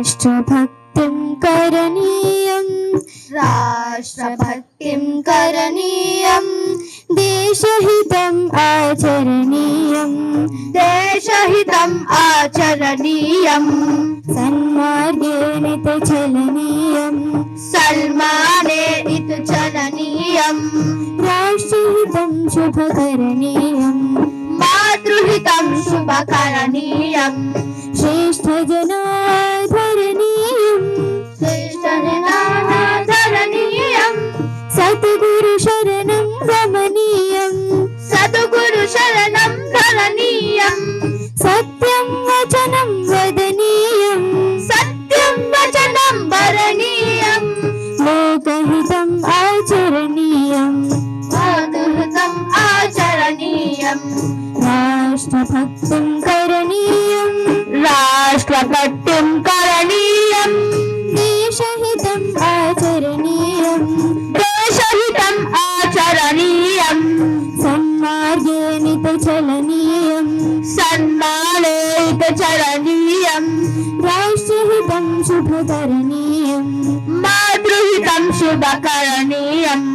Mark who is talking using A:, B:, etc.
A: राष्ट्रभक्तिं करणीयम्
B: राष्ट्रभक्तिं करणीयम्
A: देशहितम् आचरणीयम्
B: देशहितम् आचरणीयम्
A: सन्मार्गे नितचलनीयम्
B: सन्माने इति चलनीयम्
A: राष्ट्रहितं शुभकरणीयम्
B: मातृहितं शुभकरणीयम्
A: श्रेष्ठजनाधरणीयम्
B: श्रेष्ठजनाधरणीयम्
A: सद्गुरुशरणं रमणीयम्
B: सद्गुरुशरणं धरणीयम्
A: सत्यं वचनं वदनीयम्
B: सत्यं वचनं वरणीयम्
A: लोकहितम् आचरणीयम्
B: मातृहितम् आचरणीयम्
A: राष्ट्रभक्तिं करणीयम्
B: राष्ट्रभक्तिं करणीयम्
A: देशहितम् आचरणीयम्
B: देशहितम् आचरणीयम्
A: सन्मार्गे नितचलनीयम्
B: सन्माने चरणीयम्
A: राष्ट्रहितं शुभकरणीयम्
B: मातृहितं शुभकरणीयम्